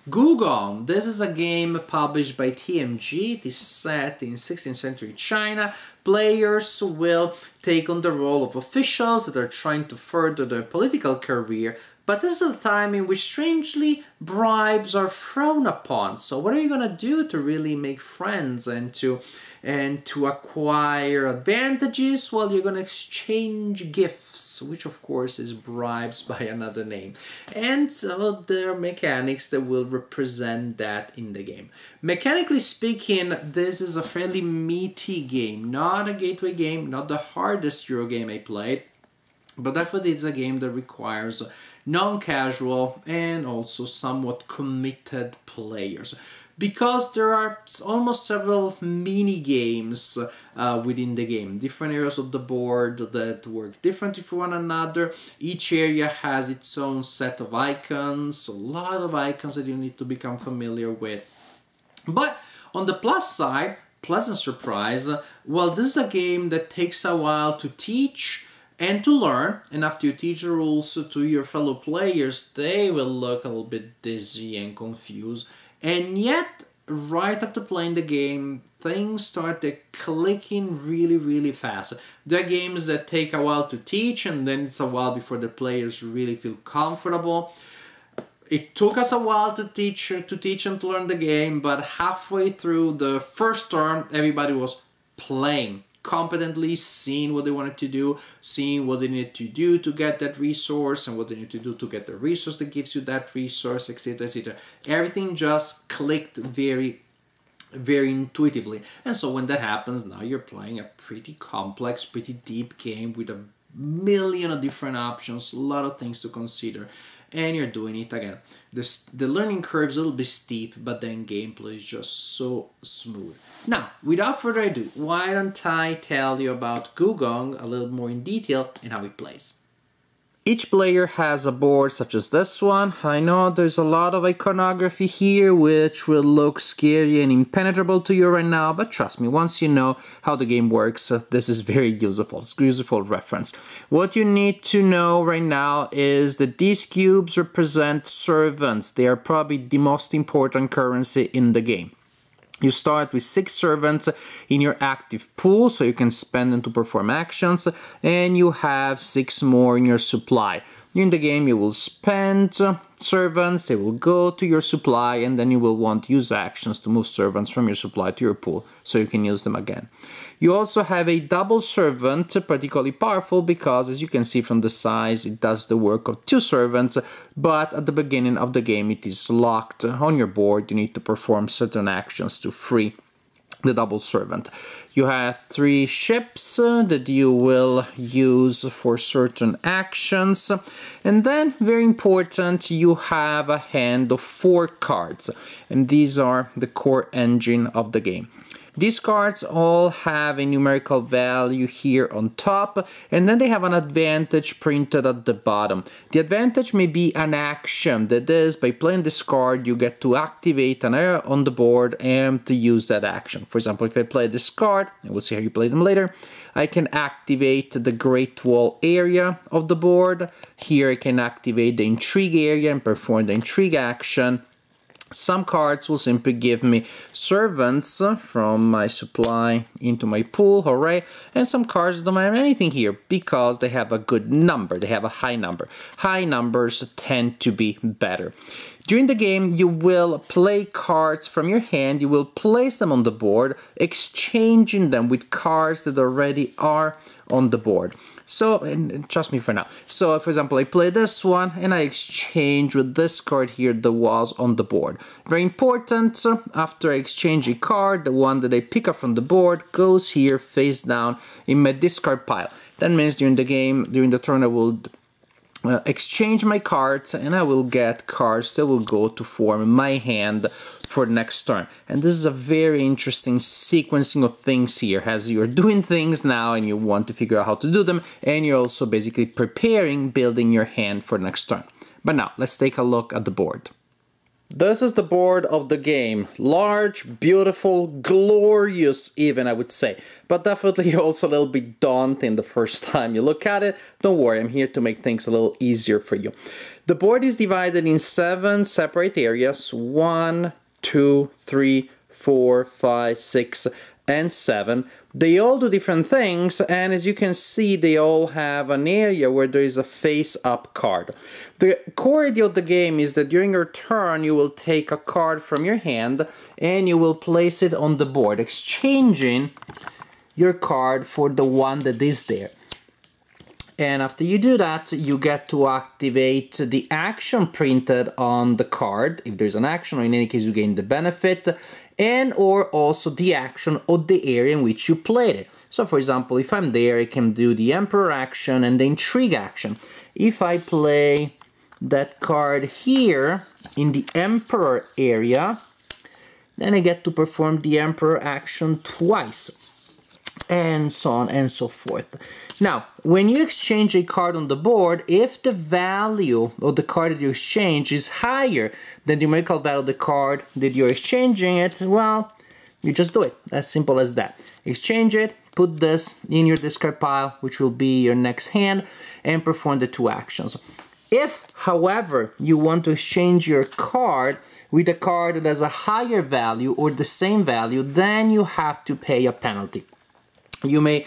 Gugong. This is a game published by TMG. It is set in 16th century China. Players will take on the role of officials that are trying to further their political career, but this is a time in which, strangely, bribes are frowned upon. So what are you going to do to really make friends and to acquire advantages? Well, you're going to exchange gifts, which of course is bribes by another name. And so there are mechanics that will represent that in the game. Mechanically speaking, this is a fairly meaty game, not a gateway game, not the hardest Euro game I played, but definitely it's a game that requires non-casual and also somewhat committed players, because there are almost several mini games within the game, different areas of the board that work differently from one another. Each area has its own set of icons, a lot of icons that you need to become familiar with. But on the plus side, pleasant surprise, well, this is a game that takes a while to teach and to learn, and after you teach the rules to your fellow players, they will look a little bit dizzy and confused. And yet, right after playing the game, things started clicking really, really fast. There are games that take a while to teach, and then it's a while before the players really feel comfortable. It took us a while to teach and to learn the game, but halfway through the first term, everybody was playing competently, seeing what they wanted to do, seeing what they needed to do to get that resource, and what they need to do to get the resource that gives you that resource, etc., etc. Everything just clicked very, very intuitively. And so when that happens, now you're playing a pretty complex, pretty deep game with a million of different options, a lot of things to consider. And you're doing it again. The learning curve is a little bit steep, but then gameplay is just so smooth. Now, without further ado, why don't I tell you about Gugong a little more in detail and how it plays. Each player has a board such as this one. I know there's a lot of iconography here which will look scary and impenetrable to you right now, but trust me, once you know how the game works, this is very useful. It's a useful reference. What you need to know right now is that these cubes represent servants. They are probably the most important currency in the game. You start with 6 servants in your active pool, so you can spend them to perform actions, and you have 6 more in your supply. During the game you will spend servants, they will go to your supply, and then you will want to use actions to move servants from your supply to your pool, so you can use them again. You also have a double servant, particularly powerful because, as you can see from the size, it does the work of 2 servants, but at the beginning of the game it is locked on your board. You need to perform certain actions to free the double servant. You have 3 ships that you will use for certain actions, and then, very important, you have a hand of 4 cards, and these are the core engine of the game. These cards all have a numerical value here on top, and then they have an advantage printed at the bottom. The advantage may be an action, that is, by playing this card you get to activate an area on the board and to use that action. For example, if I play this card, and we'll see how you play them later, I can activate the Great Wall area of the board. Here I can activate the Intrigue area and perform the Intrigue action. Some cards will simply give me servants from my supply into my pool, hooray, and some cards don't have anything here because they have a good number, they have a high number. High numbers tend to be better. During the game, you will play cards from your hand, you will place them on the board, exchanging them with cards that already are on the board. So, and trust me for now. So, for example, I play this one and I exchange with this card here that was on the board. Very important, after I exchange a card, the one that I pick up from the board goes here face down in my discard pile. That means during the game, during the turn, I will exchange my cards and I will get cards that will go to form my hand for the next turn. And this is a very interesting sequencing of things here, as you're doing things now and you want to figure out how to do them, and you're also basically preparing, building your hand for the next turn. But now, let's take a look at the board. This is the board of the game. Large, beautiful, glorious even, I would say. But definitely also a little bit daunting the first time you look at it. Don't worry, I'm here to make things a little easier for you. The board is divided in 7 separate areas. 1, 2, 3, 4, 5, 6, and 7. They all do different things, and as you can see, they all have an area where there is a face-up card. The core idea of the game is that during your turn, you will take a card from your hand and you will place it on the board, exchanging your card for the one that is there. And after you do that, you get to activate the action printed on the card. If there's an action, or in any case, you gain the benefit, and or also the action of the area in which you played it. So for example, if I'm there, I can do the Emperor action and the Intrigue action. If I play that card here in the Emperor area, then I get to perform the Emperor action twice, and so on and so forth. Now, when you exchange a card on the board, if the value of the card that you exchange is higher than the numerical value of the card that you're exchanging it, well, you just do it. As simple as that. Exchange it, put this in your discard pile, which will be your next hand, and perform the 2 actions. If, however, you want to exchange your card with a card that has a higher value or the same value, then you have to pay a penalty. You may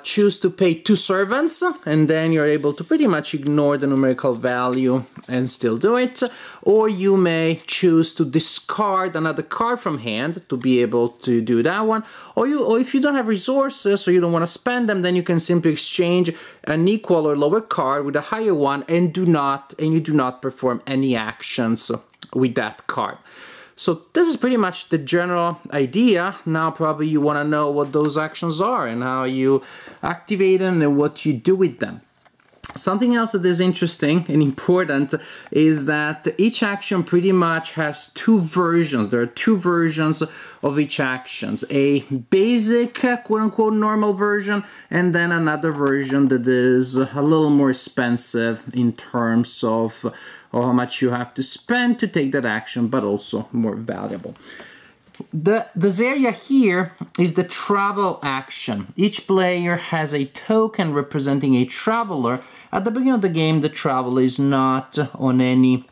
choose to pay 2 servants, and then you're able to pretty much ignore the numerical value and still do it. Or you may choose to discard another card from hand to be able to do that one. Or if you don't have resources or you don't want to spend them, then you can simply exchange an equal or lower card with a higher one and you do not perform any actions with that card. So this is pretty much the general idea. Now probably you want to know what those actions are and how you activate them and what you do with them. Something else that is interesting and important is that each action pretty much has 2 versions. There are 2 versions of each action. A basic, quote-unquote, normal version, and then another version that is a little more expensive in terms of how much you have to spend to take that action, but also more valuable. This area here is the travel action. Each player has a token representing a traveler. At the beginning of the game, the traveler is not on any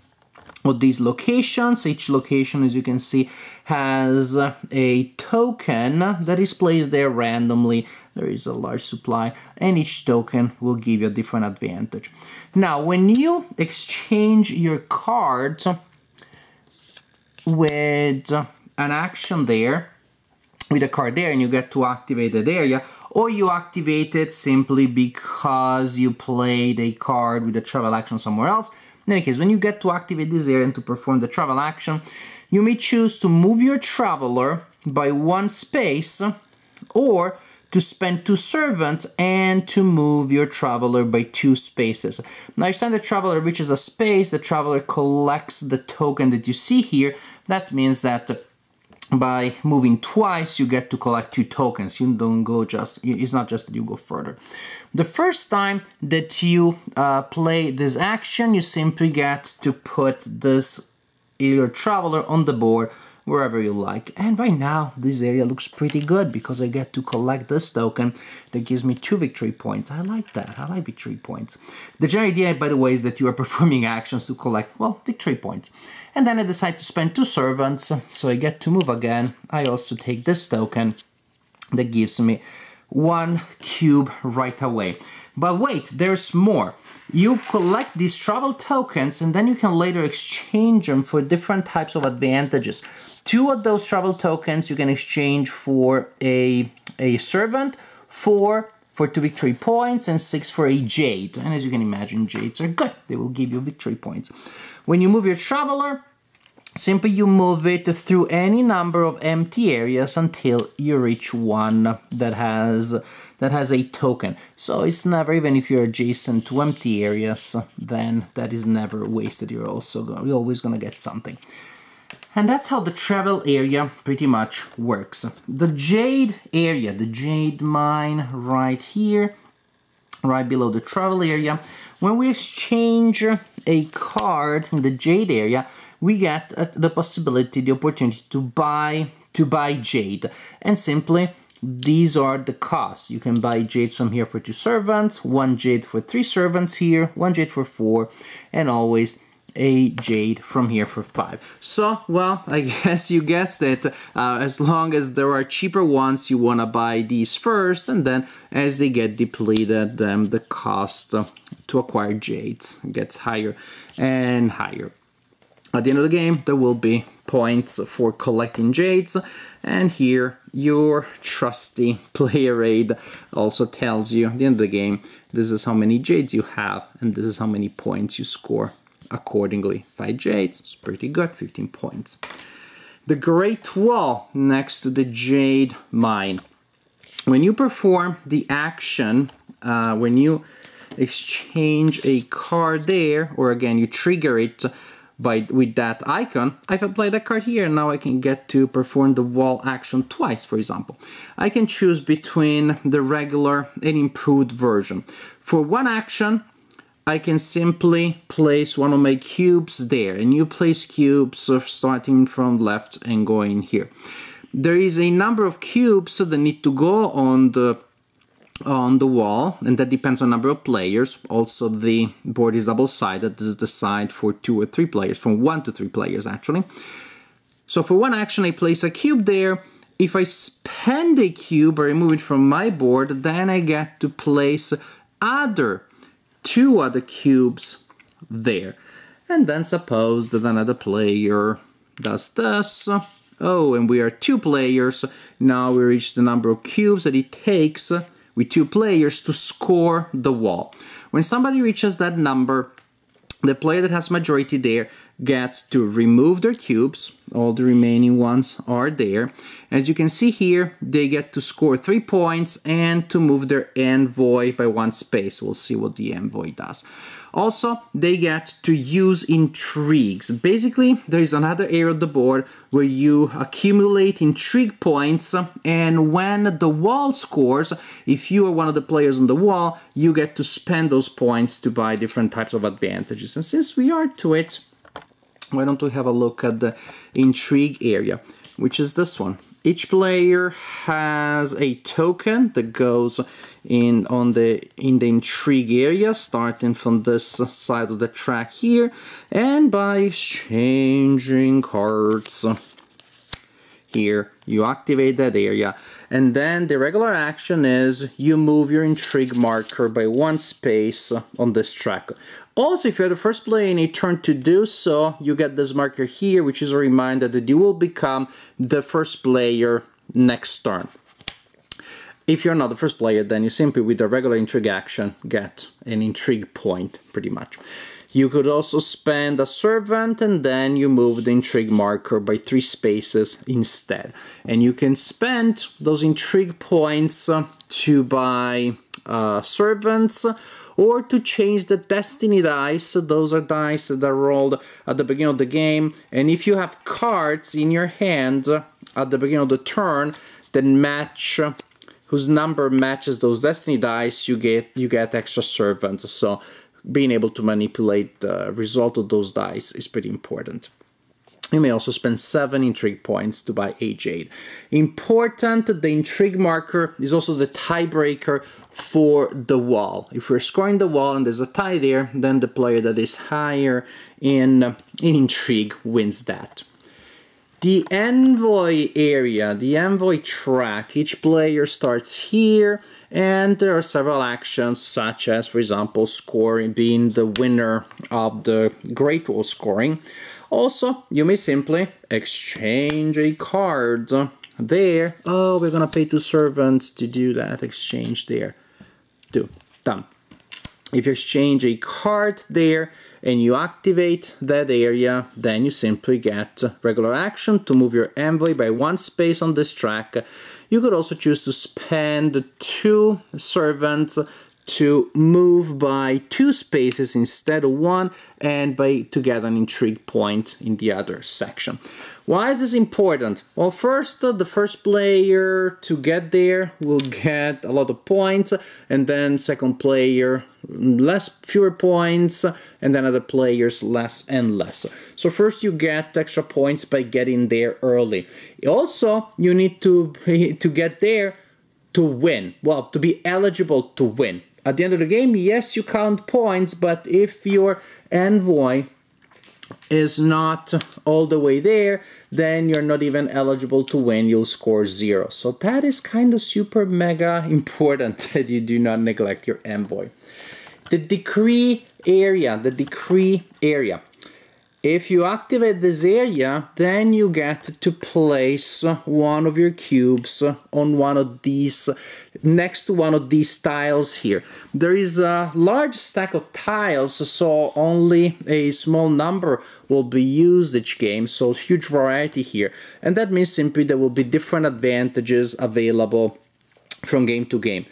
of these locations. Each location, as you can see, has a token that is placed there randomly. There is a large supply, and each token will give you a different advantage. Now, when you exchange your cards with an action there, with a card there, and you get to activate that area, or you activate it simply because you played a card with a travel action somewhere else. In any case, when you get to activate this area and to perform the travel action, you may choose to move your traveler by 1 space, or to spend 2 servants and to move your traveler by 2 spaces. Now, each time the traveler reaches a space, the traveler collects the token that you see here. That means that by moving twice, you get to collect 2 tokens. You don't go it's not just that you go further. The first time that you play this action, you simply get to put your traveler on the board wherever you like. And right now, this area looks pretty good because I get to collect this token that gives me 2 victory points. I like that. I like victory points. The general idea, by the way, is that you are performing actions to collect, well, victory points. And then I decide to spend 2 servants, so I get to move again. I also take this token that gives me 1 cube right away. But wait, there's more. You collect these travel tokens and then you can later exchange them for different types of advantages. 2 of those travel tokens you can exchange for a servant, 4 for 2 victory points, and 6 for a jade. And as you can imagine, jades are good. They will give you victory points. When you move your traveler, simply you move it through any number of empty areas until you reach one that has a token. So it's never, even if you're adjacent to empty areas, then that is never wasted. You're always gonna get something. And that's how the travel area pretty much works. The jade area, the jade mine right here, right below the travel area, when we exchange a card in the jade area, we get the possibility, the opportunity to buy jade. And simply, these are the costs. You can buy jades from here for 2 servants, 1 jade for 3 servants here, 1 jade for 4, and always a jade from here for 5. So, well, I guess you guessed it. As long as there are cheaper ones, you want to buy these first, and then as they get depleted, then the cost to acquire jades gets higher and higher. At the end of the game, there will be points for collecting jades, and here your trusty player aid also tells you at the end of the game, this is how many jades you have, and this is how many points you score accordingly. 5 jades, it's pretty good, 15 points. The Great Wall next to the jade mine. When you perform the action, when you exchange a card there, or again you trigger it with that icon, I've applied that card here, and now I can get to perform the wall action twice, for example. I can choose between the regular and improved version. For one action, I can simply place one of my cubes there, and you place cubes starting from left and going here. There is a number of cubes that need to go on the wall, and that depends on number of players. Also, the board is double-sided. This is the side for 2 or 3 players, from 1 to 3 players actually. So for one action, I place a cube there. If I spend a cube or remove it from my board, then I get to place 2 other cubes there. And then suppose that another player does this. Oh, and we are 2 players. Now we reach the number of cubes that it takes with 2 players to score the wall. When somebody reaches that number, the player that has majority there gets to remove their cubes. All the remaining ones are there. As you can see here, they get to score 3 points and to move their envoy by 1 space. We'll see what the envoy does. Also, they get to use intrigues. Basically, there is another area of the board where you accumulate intrigue points, and when the wall scores, if you are one of the players on the wall, you get to spend those points to buy different types of advantages. And since we are to it, why don't we have a look at the intrigue area, which is this one. Each player has a token that goes in the intrigue area, starting from this side of the track here, and by exchanging cards here, you activate that area. And then the regular action is you move your intrigue marker by 1 space on this track. Also, if you're the first player in a turn to do so, you get this marker here, which is a reminder that you will become the first player next turn. If you're not the first player, then you simply, with the regular intrigue action, get an intrigue point, pretty much. You could also spend a servant, and then you move the intrigue marker by 3 spaces instead. And you can spend those intrigue points to buy servants, or to change the destiny dice. Those are dice that are rolled at the beginning of the game, and if you have cards in your hand at the beginning of the turn that match, whose number matches those destiny dice, you get extra servants. So being able to manipulate the result of those dice is pretty important. You may also spend 7 intrigue points to buy a jade. Important, the intrigue marker is also the tiebreaker for the wall. If we're scoring the wall and there's a tie there, then the player that is higher in intrigue wins that. The envoy area, the envoy track, each player starts here, and there are several actions such as, for example, scoring, being the winner of the Great Wall scoring. Also, you may simply exchange a card there. Oh, we're gonna pay 2 servants to do that exchange there. Done. If you exchange a card there and you activate that area, then you simply get regular action to move your envoy by 1 space on this track. You could also choose to spend 2 servants to move by 2 spaces instead of 1 and to get an intrigue point in the other section. Why is this important? Well, first, the first player to get there will get a lot of points, and then second player fewer points, and then other players less and less. So first you get extra points by getting there early. Also, you need to get there to win. Well, to be eligible to win. At the end of the game, yes, you count points, but if your envoy is not all the way there, then you're not even eligible to win, you'll score 0. So that is kind of super mega important that you do not neglect your envoy. The decree area, If you activate this area, then you get to place one of your cubes on one of these, next to one of these tiles here. There is a large stack of tiles, so only a small number will be used each game, so huge variety here. And that means simply there will be different advantages available from game to game.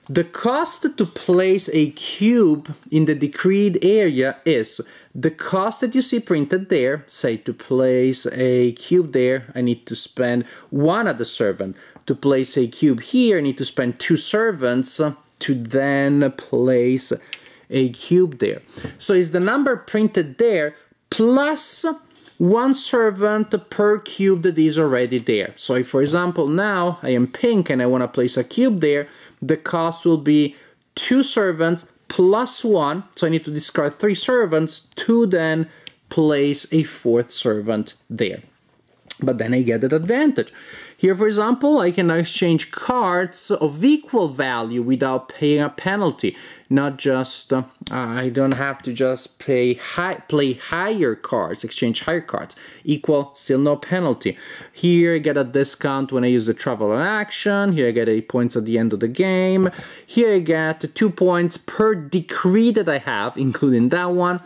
The cost to place a cube in the decreed area is the cost that you see printed there. Say to place a cube there, I need to spend 1 at the servant. To place a cube here, I need to spend 2 servants to then place a cube there. So it's the number printed there plus 1 servant per cube that is already there. So if, for example, now I am pink and I want to place a cube there, the cost will be 2 servants plus 1, so I need to discard 3 servants to then place a 4th servant there. But then I get that advantage. Here, for example, I can now exchange cards of equal value without paying a penalty. Not just, I don't have to just play higher cards, exchange higher cards. Equal, still no penalty. Here I get a discount when I use the travel action. Here I get 8 points at the end of the game. Here I get 2 points per decree that I have, including that one.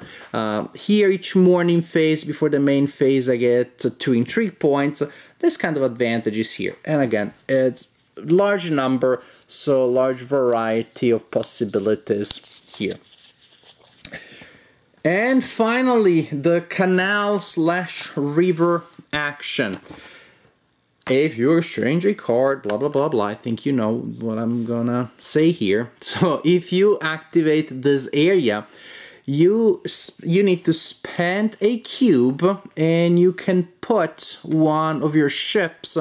Here each morning phase before the main phase I get 2 intrigue points. This kind of advantage is here. And again, it's large number, so large variety of possibilities here. And finally, the canal/river action. If you exchange a card, blah, blah, blah, blah, I think you know what I'm gonna say here. So if you activate this area, you need to spend a cube and you can put one of your ships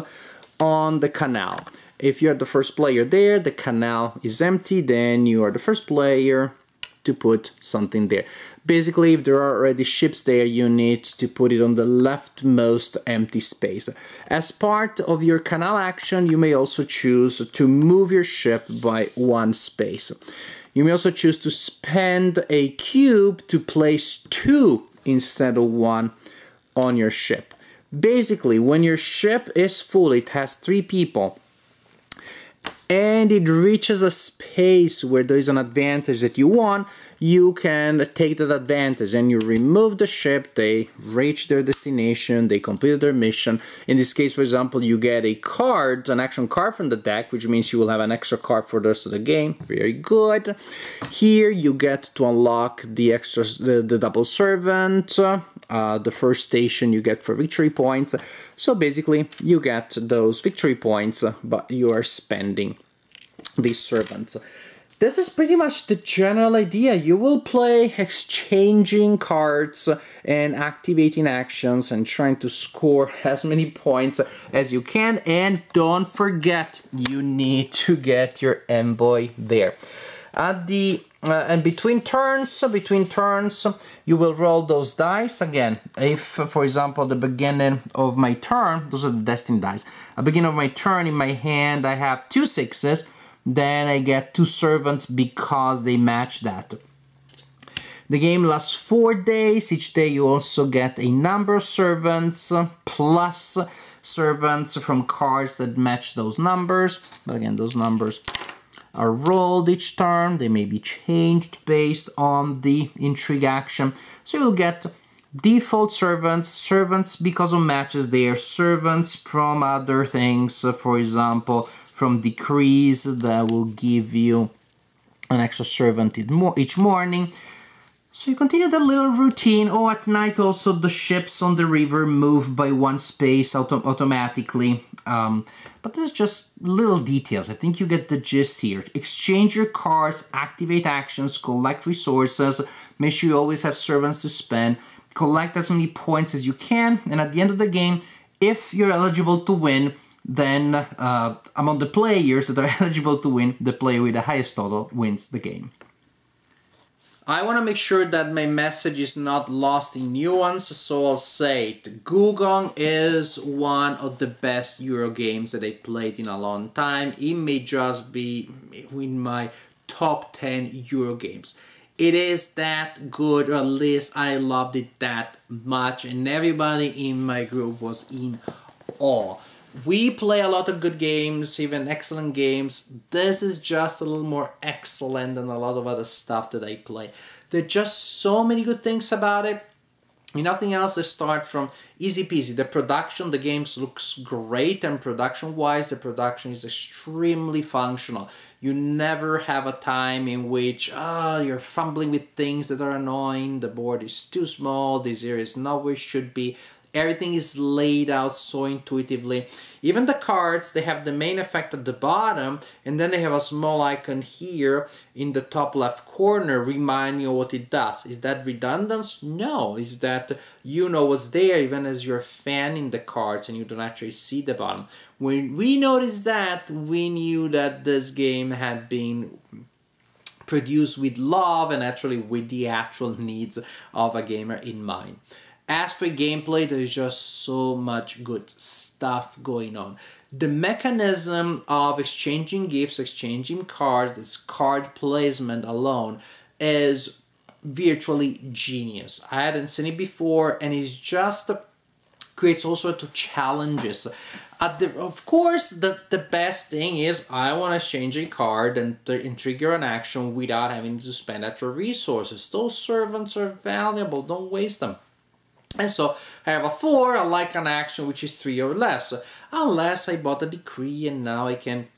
on the canal. If you're the first player there, the canal is empty, then you are the first player to put something there. Basically, if there are already ships there, you need to put it on the leftmost empty space. As part of your canal action, you may also choose to move your ship by 1 space. You may also choose to spend a cube to place 2 instead of 1 on your ship. Basically, when your ship is full, it has 3 people, and it reaches a space where there is an advantage that you want, you can take that advantage and you remove the ship, they reach their destination, they completed their mission. In this case, for example, you get a card, an action card from the deck, which means you will have an extra card for the rest of the game. Very good. Here you get to unlock the double servant, the first station you get for victory points. So basically, you get those victory points, but you are spending these servants. This is pretty much the general idea. You will play exchanging cards and activating actions and trying to score as many points as you can. And don't forget, you need to get your envoy there. At the and between turns, you will roll those dice again. If, for example, at the beginning of my turn, those are the destined dice. At the beginning of my turn, in my hand, I have 2 6s. Then I get 2 servants because they match that. The game lasts 4 days. Each day you also get a number of servants plus servants from cards that match those numbers. But again, those numbers are rolled each turn. They may be changed based on the intrigue action. So you'll get default servants, servants because of matches. They are servants from other things, for example, from decrees that will give you an extra servant each morning. So you continue that little routine. Oh, at night also the ships on the river move by one space automatically. But there's just little details. I think you get the gist here. Exchange your cards, activate actions, collect resources, make sure you always have servants to spend, collect as many points as you can, and at the end of the game, if you're eligible to win, then among the players that are eligible to win, the player with the highest total wins the game. I want to make sure that my message is not lost in nuance, so I'll say it. Gugong is one of the best Euro games that I played in a long time. It may just be in my top 10 Euro games. It is that good, or at least I loved it that much, and everybody in my group was in awe. We play a lot of good games, even excellent games. This is just a little more excellent than a lot of other stuff that I play. There are just so many good things about it. Nothing else, let's start from easy peasy. The production, the games looks great, and production-wise, the production is extremely functional. You never have a time in which you're fumbling with things that are annoying, the board is too small, this area is not where it should be. Everything is laid out so intuitively. Even the cards, they have the main effect at the bottom, and then they have a small icon here in the top left corner reminding you what it does. Is that redundant? No, is that you know what's there even as you're fanning the cards and you don't actually see the bottom. When we noticed that, we knew that this game had been produced with love and actually with the actual needs of a gamer in mind. As for gameplay, there's just so much good stuff going on. The mechanism of exchanging gifts, exchanging cards, this card placement alone is virtually genius. I hadn't seen it before, and it just creates all sorts of challenges. Of course, the best thing is I want to exchange a card and trigger an action without having to spend extra resources. Those servants are valuable, don't waste them. And so I have a 4, I like an action which is 3 or less. Unless I bought a decree and now I can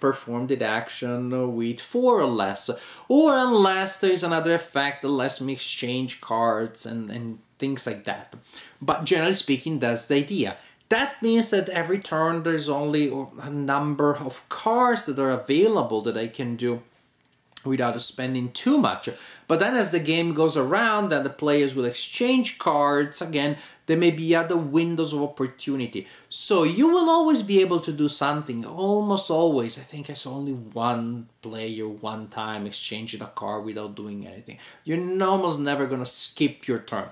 perform that action with 4 or less. Or unless there is another effect that lets me exchange cards and things like that. But generally speaking, that's the idea. That means that every turn there's only a number of cards that are available that I can do without spending too much. But then as the game goes around and the players will exchange cards, again, there may be other windows of opportunity. So you will always be able to do something, almost always. I think I saw only one player one time exchanging a card without doing anything. You're almost never going to skip your turn.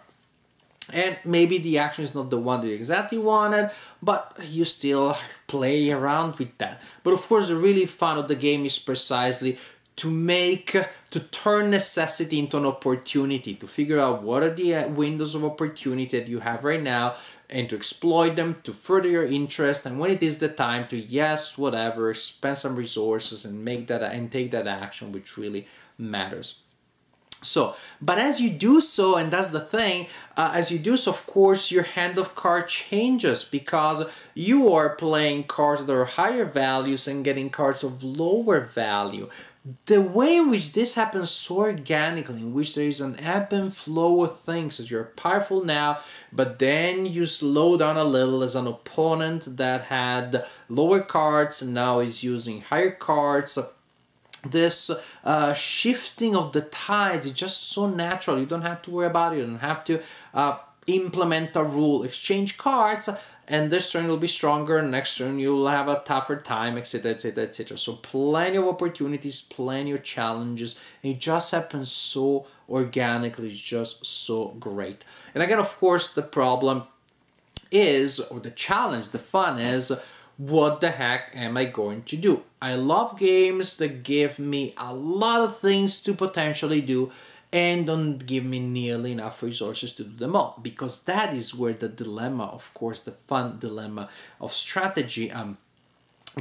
And maybe the action is not the one that you exactly wanted, but you still play around with that. But of course, the really fun of the game is precisely to turn necessity into an opportunity, to figure out what are the windows of opportunity that you have right now and to exploit them to further your interest, and when it is the time to, yes, whatever, spend some resources and make that and take that action which really matters. So, but as you do so, and that's the thing, as you do so, of course, your hand of cards changes because you are playing cards that are higher values and getting cards of lower value. The way in which this happens so organically, in which there is an ebb and flow of things, as you're powerful now, but then you slow down a little as an opponent that had lower cards and now is using higher cards. This shifting of the tides is just so natural. You don't have to worry about it. You don't have to implement a rule. Exchange cards, and this turn will be stronger, next turn you'll have a tougher time, etc, etc, etc. So plenty of opportunities, plenty of challenges, and it just happens so organically. It's just so great. And again, of course, the problem is, or the challenge, the fun is, what the heck am I going to do? I love games that give me a lot of things to potentially do and don't give me nearly enough resources to do them all, because that is where the dilemma, of course, the fun dilemma of strategy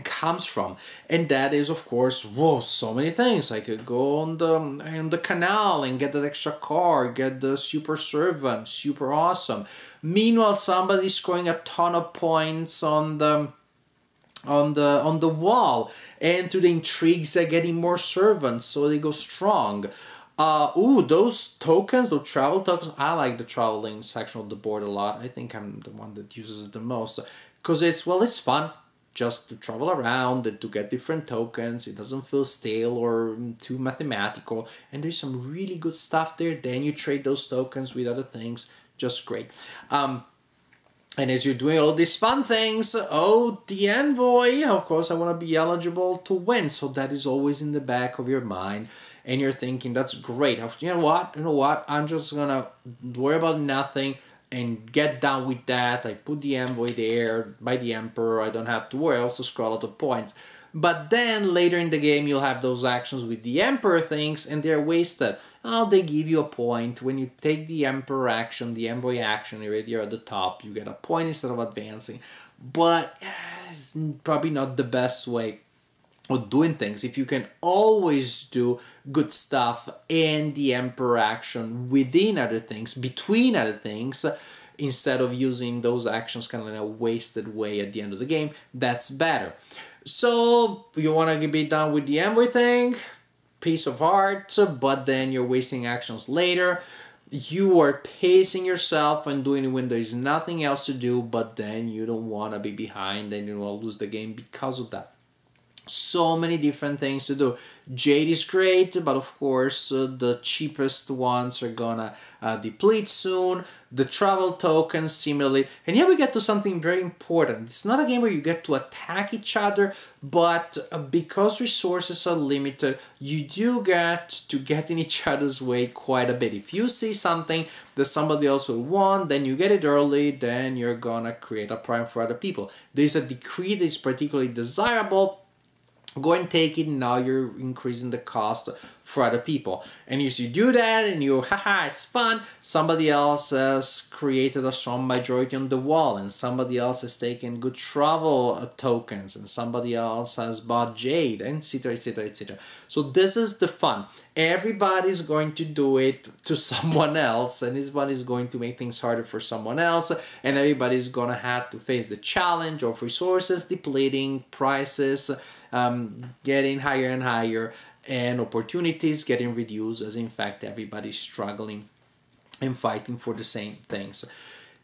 comes from. And that is, of course, whoa, so many things. I could go on the Canal and get that extra car, get the super servant, super awesome. Meanwhile, somebody's scoring a ton of points on the on the wall, and through the intrigues they're getting more servants, so they go strong. Ooh, those tokens, those travel tokens, I like the traveling section of the board a lot. I think I'm the one that uses it the most, because it's fun just to travel around and to get different tokens. It doesn't feel stale or too mathematical, and there's some really good stuff there. Then you trade those tokens with other things, just great. And as you're doing all these fun things, oh, the envoy, of course, I want to be eligible to win. So that is always in the back of your mind. And you're thinking, that's great. You know what? I'm just going to worry about nothing and get down with that. I put the envoy there by the emperor. I don't have to worry. I also scroll out of points. But then later in the game, you'll have those actions with the emperor things, and they're wasted. Oh, they give you a point. When you take the emperor action, the envoy action, right here at the top, you get a point instead of advancing. But it's probably not the best way of doing things. If you can always do good stuff in the emperor action within other things, between other things, instead of using those actions kind of in a wasted way at the end of the game, that's better. So you want to be done with the envoy thing, piece of art, but then you're wasting actions later. You are pacing yourself and doing it when there's nothing else to do, but then you don't want to be behind and you don't want to lose the game because of that. So many different things to do. Jade is great, but of course the cheapest ones are gonna deplete soon. The travel tokens similarly. And here we get to something very important. It's not a game where you get to attack each other, but because resources are limited, you do get to get in each other's way quite a bit. If you see something that somebody else will want, then you get it early, then you're gonna create a problem for other people. There's a decree that is particularly desirable. Go and take it, now you're increasing the cost for other people. And as you do that and you, haha, it's fun, somebody else has created a strong majority on the wall, and somebody else has taken good travel tokens, and somebody else has bought jade, and etc, etc, etc. So this is the fun. Everybody's going to do it to someone else, and this one is going to make things harder for someone else, and everybody's gonna have to face the challenge of resources depleting, prices getting higher and higher, and opportunities getting reduced, as in fact everybody's struggling and fighting for the same things.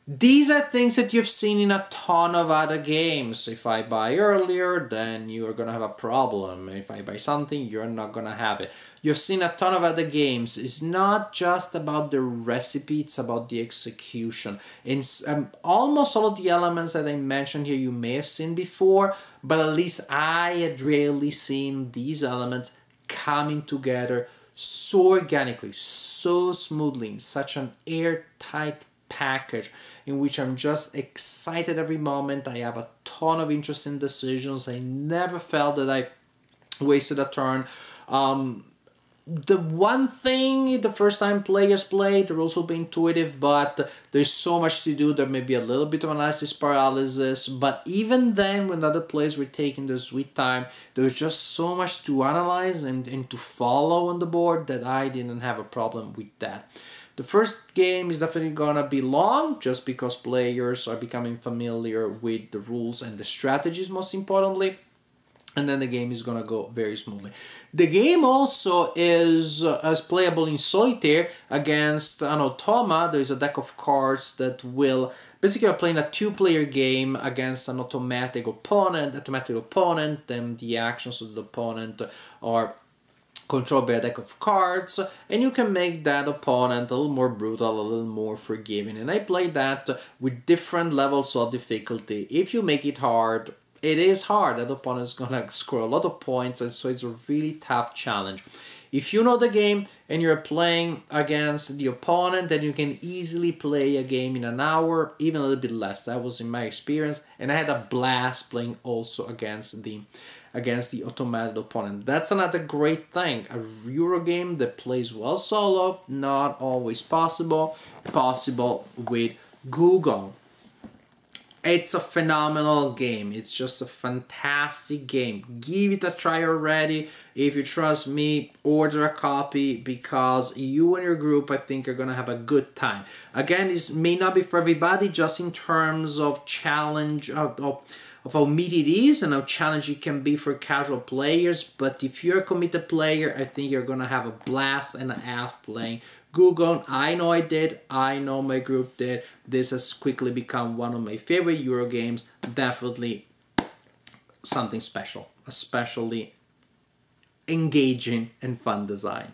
These are things that you've seen in a ton of other games. If I buy earlier, then you are gonna have a problem. If I buy something, you're not gonna have it. You've seen a ton of other games. It's not just about the recipe, it's about the execution. And almost all of the elements that I mentioned here you may have seen before, but at least I had rarely seen these elements coming together so organically, so smoothly, in such an airtight package in which I'm just excited every moment. I have a ton of interesting decisions. I never felt that I wasted a turn. The one thing, the first time players play, the rules will be intuitive, but there's so much to do. There may be a little bit of analysis paralysis, but even then, when other players were taking their sweet time, there was just so much to analyze and to follow on the board that I didn't have a problem with that. The first game is definitely gonna be long, just because players are becoming familiar with the rules and the strategies, most importantly. And then the game is gonna go very smoothly. The game also is as playable in Solitaire against an automa. There's a deck of cards that will basically you're playing a two-player game against an automatic opponent. Then the actions of the opponent are controlled by a deck of cards, and you can make that opponent a little more brutal, a little more forgiving. And I played that with different levels of difficulty. If you make it hard, it is hard. That opponent is gonna score a lot of points, and so it's a really tough challenge. If you know the game and you're playing against the opponent, then you can easily play a game in an hour, even a little bit less. That was in my experience, and I had a blast playing also against the automated opponent. That's another great thing. A Euro game that plays well solo, not always possible. Possible with Gugong. It's a phenomenal game. It's just a fantastic game. Give it a try already. If you trust me, order a copy, because you and your group, I think, are gonna have a good time. Again, this may not be for everybody, just in terms of challenge, of of how meaty it is and how challenging it can be for casual players. But if you're a committed player, I think you're gonna have a blast and a half playing Gugong. I know I did. I know my group did. This has quickly become one of my favorite Euro games. Definitely something special, especially engaging and fun design.